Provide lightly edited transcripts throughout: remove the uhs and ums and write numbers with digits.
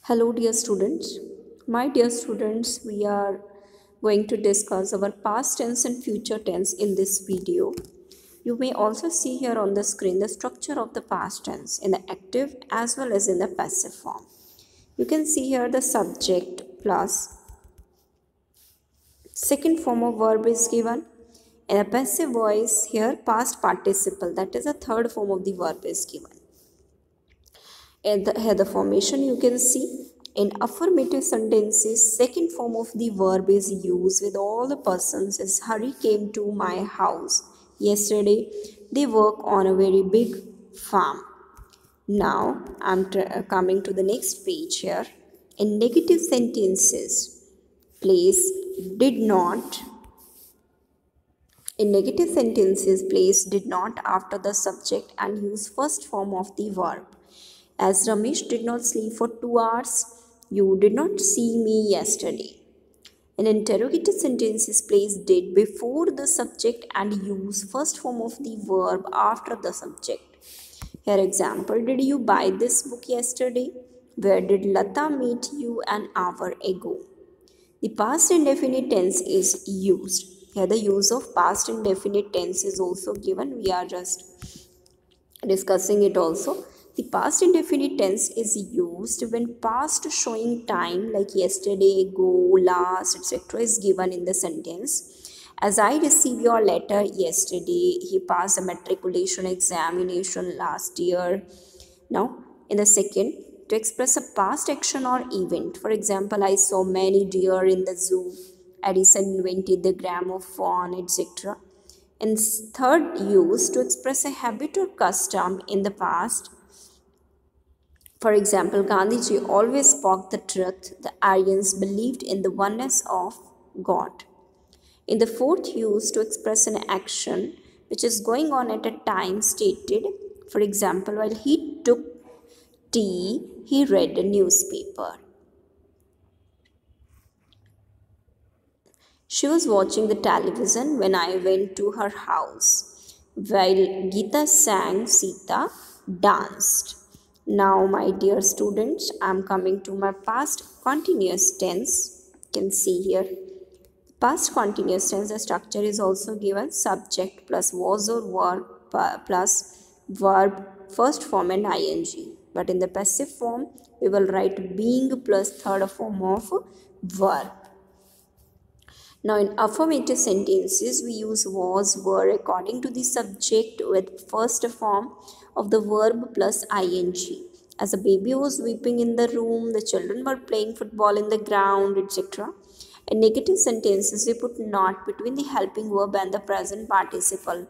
Hello, dear students. My dear students, we are going to discuss our past tense and future tense in this video. You may also see here on the screen the structure of the past tense in the active as well as in the passive form. You can see here the subject plus second form of verb is given. In a passive voice, here past participle, that is a third form of the verb is given. Here the formation you can see. In affirmative sentences, second form of the verb is used with all the persons as Hari came to my house yesterday. They work on a very big farm. Now I'm coming to the next page here. In negative sentences, place did not. In negative sentences, place did not after the subject and use first form of the verb. As Ramesh did not sleep for 2 hours, you did not see me yesterday. In interrogative sentences, place did before the subject and use first form of the verb after the subject. Here example, did you buy this book yesterday? Where did Lata meet you an hour ago? The past indefinite tense is used. Here the use of past indefinite tense is also given. We are just discussing it also. The past indefinite tense is used when past showing time like yesterday, ago, last, etc. is given in the sentence. As I received your letter yesterday, he passed a matriculation examination last year. Now, in the second, to express a past action or event. For example, I saw many deer in the zoo. Edison invented the gramophone, etc. And third use to express a habit or custom in the past. For example, Gandhiji always spoke the truth. The Aryans believed in the oneness of God. In the fourth use to express an action which is going on at a time stated. For example, while he took tea, he read a newspaper. She was watching the television when I went to her house. While Gita sang, Sita danced. Now, my dear students, I am coming to my past continuous tense. You can see here. Past continuous tense, the structure is also given subject plus was or were plus verb, first form and ing. But in the passive form, we will write being plus third form of verb. Now, in affirmative sentences, we use was, were according to the subject with first form of the verb plus ing. As a baby was weeping in the room, the children were playing football in the ground, etc. In negative sentences, we put not between the helping verb and the present participle,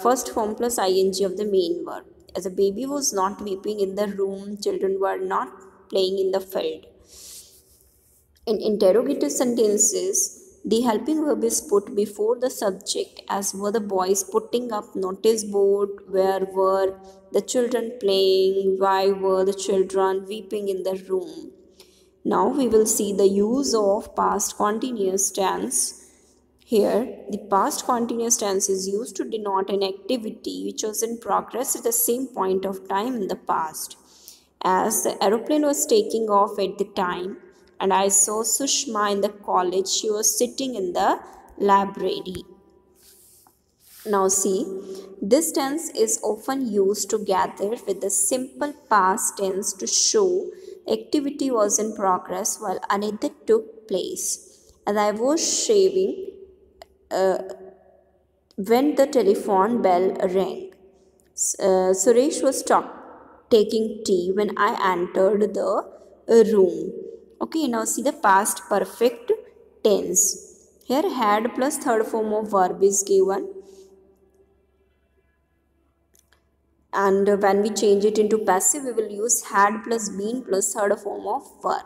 first form plus ing of the main verb. As a baby was not weeping in the room, children were not playing in the field. In interrogative sentences, the helping verb is put before the subject, as were the boys putting up notice board, where were the children playing, why were the children weeping in the room. Now we will see the use of past continuous tense. Here, the past continuous tense is used to denote an activity which was in progress at the same point of time in the past. As the aeroplane was taking off at the time, and I saw Sushma in the college, she was sitting in the library. Now see, this tense is often used together with the simple past tense to show activity was in progress while another took place. As I was shaving when the telephone bell rang. Suresh was taking tea when I entered the room. Okay, now see the past perfect tense. Here had plus third form of verb is given. And when we change it into passive, we will use had plus been plus third form of verb.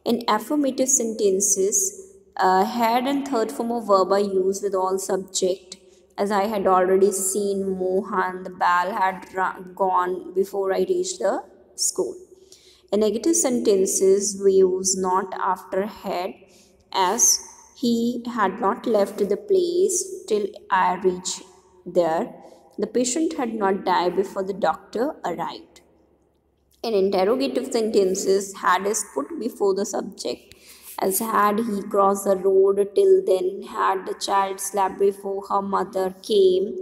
In affirmative sentences, had and third form of verb are used with all subject. As I had already seen Mohan, the bell had gone before I reached the school. In negative sentences, we use not after had, as he had not left the place till I reached there. The patient had not died before the doctor arrived. In interrogative sentences, had is put before the subject, as had he crossed the road till then, had the child slept before her mother came,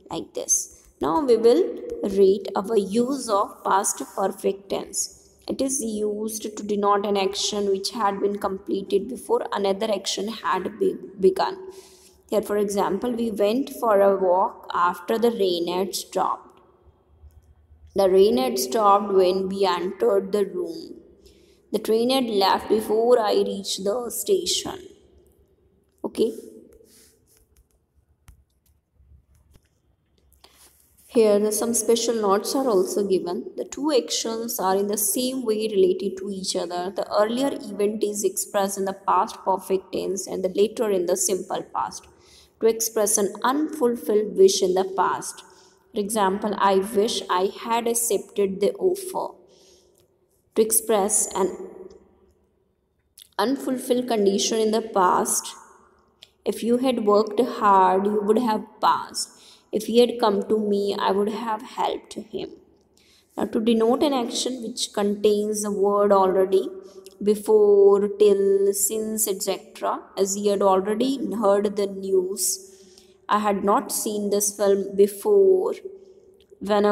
like this. Now we will read our use of past perfect tense. It is used to denote an action which had been completed before another action had begun. Here, for example, we went for a walk after the rain had stopped. The rain had stopped when we entered the room. The train had left before I reached the station. Okay. Here, some special notes are also given. The two actions are in the same way related to each other. The earlier event is expressed in the past perfect tense and the later in the simple past. To express an unfulfilled wish in the past. For example, I wish I had accepted the offer. To express an unfulfilled condition in the past, if you had worked hard, you would have passed. If he had come to me, I would have helped him. Now, to denote an action which contains the word already, before, till, since, etc., as he had already heard the news, I had not seen this film before. When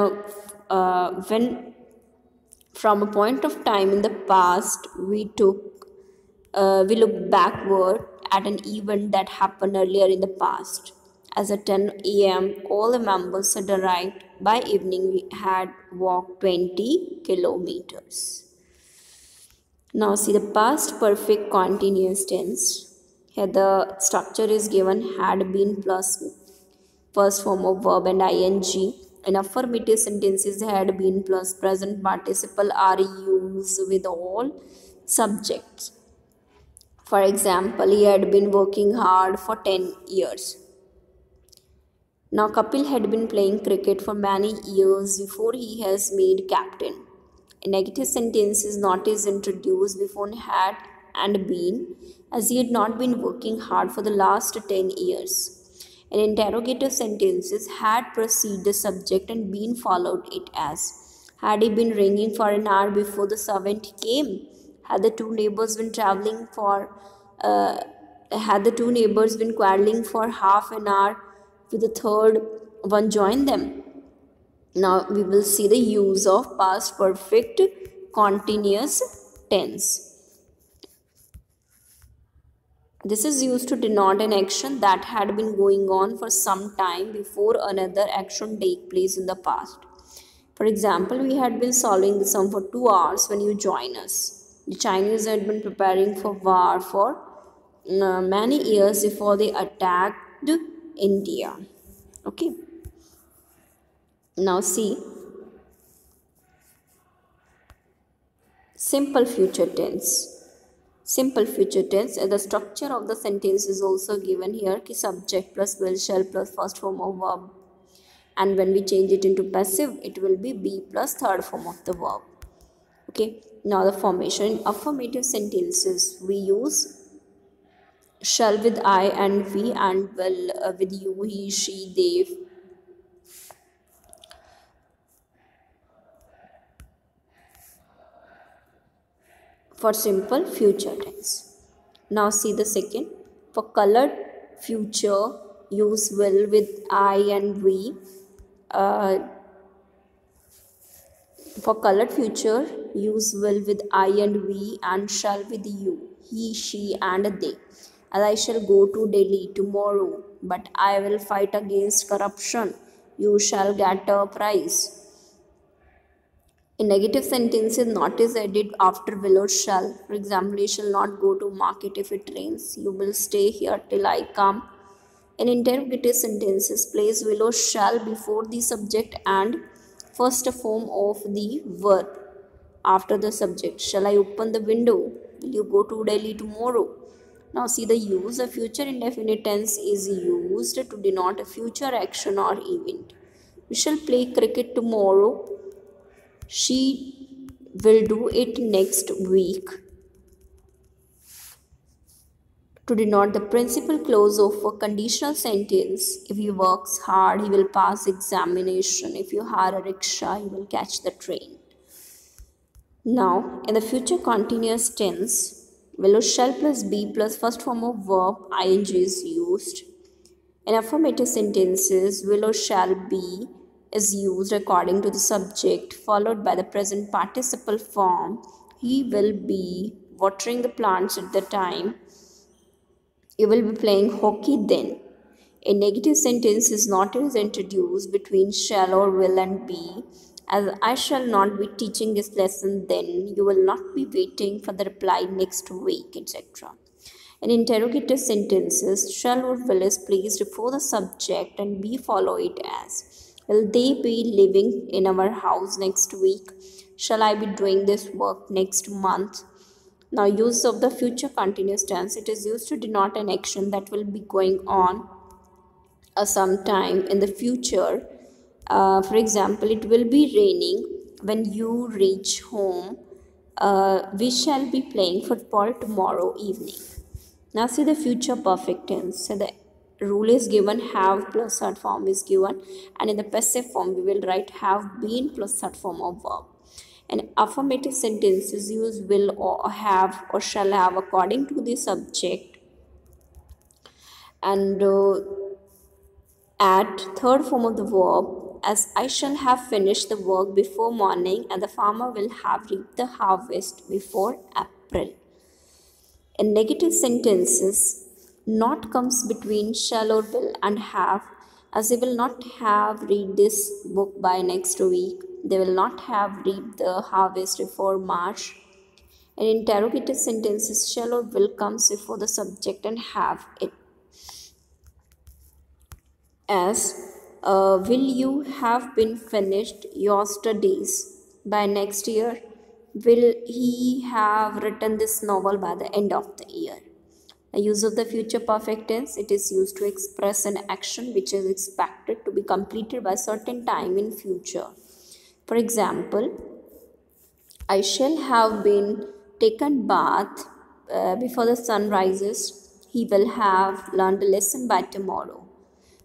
from a point of time in the past, we look backward at an event that happened earlier in the past. As at 10 a.m., all the members had arrived. By evening, we had walked 20 kilometers. Now, see the past perfect continuous tense. Here, the structure is given had been plus first form of verb and ing. In affirmative sentences, had been plus present participle are used with all subjects. For example, he had been working hard for 10 years. Now, Kapil had been playing cricket for many years before he has made captain. A negative sentence is not is introduced before had and been, as he had not been working hard for the last 10 years. An interrogative sentence is had preceded the subject and been followed it as. Had he been ringing for an hour before the servant came? Had the two neighbors been traveling for had the two neighbors been quarreling for half an hour with the third one join them? Now we will see the use of past perfect continuous tense. This is used to denote an action that had been going on for some time before another action take place in the past. For example, we had been solving the sum for 2 hours when you join us. The Chinese had been preparing for war for many years before they attacked India. Okay. Now see simple future tense. Simple future tense, the structure of the sentence is also given here. Ki subject plus will shall plus first form of verb. And when we change it into passive, it will be be plus third form of the verb. Okay. Now the formation. In affirmative sentences, we use shall with I and we and will with you, he, she, they. For simple future tense. Now see the second. For colored future, use will with I and we. For colored future, use will with I and we and shall with you, he, she and they. As I shall go to Delhi tomorrow, but I will fight against corruption. You shall get a prize. In negative sentences, not is added after will or shall. For example, you shall not go to market if it rains. You will stay here till I come. In interrogative sentences, place will or shall before the subject and first form of the verb after the subject. Shall I open the window? Will you go to Delhi tomorrow? Now see the use. A future indefinite tense is used to denote a future action or event. We shall play cricket tomorrow. She will do it next week. To denote the principal clause of a conditional sentence, if he works hard, he will pass examination. If you hire a rickshaw, you will catch the train. Now, in the future continuous tense, will or shall plus be plus first form of verb ing is used. In affirmative sentences, will or shall be is used according to the subject, followed by the present participle form. He will be watering the plants at the time. You will be playing hockey then. A negative sentence is not is introduced between shall or will and be. As I shall not be teaching this lesson then, you will not be waiting for the reply next week, etc. In interrogative sentences, shall or will is placed before the subject and be follow it as will they be living in our house next week? Shall I be doing this work next month? Now, use of the future continuous tense. It is used to denote an action that will be going on sometime in the future. For example, it will be raining when you reach home. We shall be playing football tomorrow evening. Now, see the future perfect tense. So, the rule is given have plus third form is given, and in the passive form, we will write have been plus third form of verb. And affirmative sentences use will or have or shall have according to the subject, and at third form of the verb, as I shall have finished the work before morning, and the farmer will have reaped the harvest before April. In negative sentences, not comes between shall or will and have, as they will not have read this book by next week. They will not have reaped the harvest before March. In interrogative sentences, shall or will comes before the subject and have it, as will you have been finished your studies by next year? Will he have written this novel by the end of the year? The use of the future perfect tense, it is used to express an action which is expected to be completed by certain time in future. For example, I shall have been taken bath before the sun rises. He will have learned a lesson by tomorrow.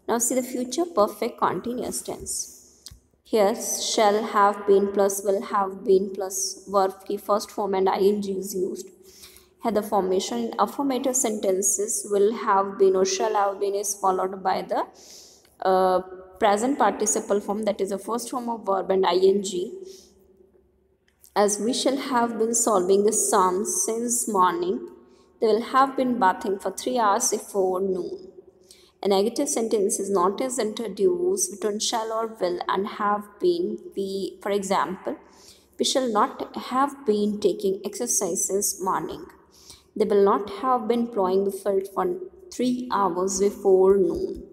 Now see the future perfect continuous tense. Here shall have been plus will have been plus verb की first form and ing is used. Here the formation in affirmative sentences will have been or shall have been is followed by the present participle form, that is the first form of verb and ing. As we shall have been solving the sums since morning, they will have been bathing for 3 hours before noon. A negative sentence is not as introduced between shall or will and have been. We, for example, we shall not have been taking exercise since morning. They will not have been plowing the field for 3 hours before noon.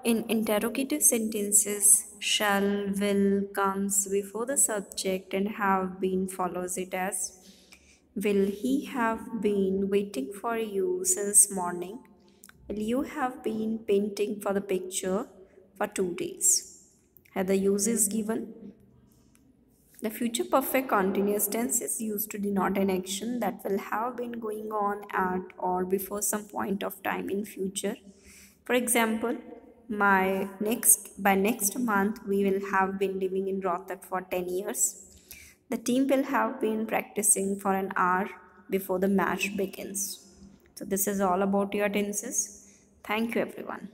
In interrogative sentences, shall, will comes before the subject and have been follows it as will he have been waiting for you since morning? Will you have been painting for the picture for 2 days? Had the use is given. The future perfect continuous tense is used to denote an action that will have been going on at or before some point of time in future. For example, by next month we will have been living in Rohtak for 10 years. The team will have been practicing for an hour before the match begins. So this is all about your tenses. Thank you everyone.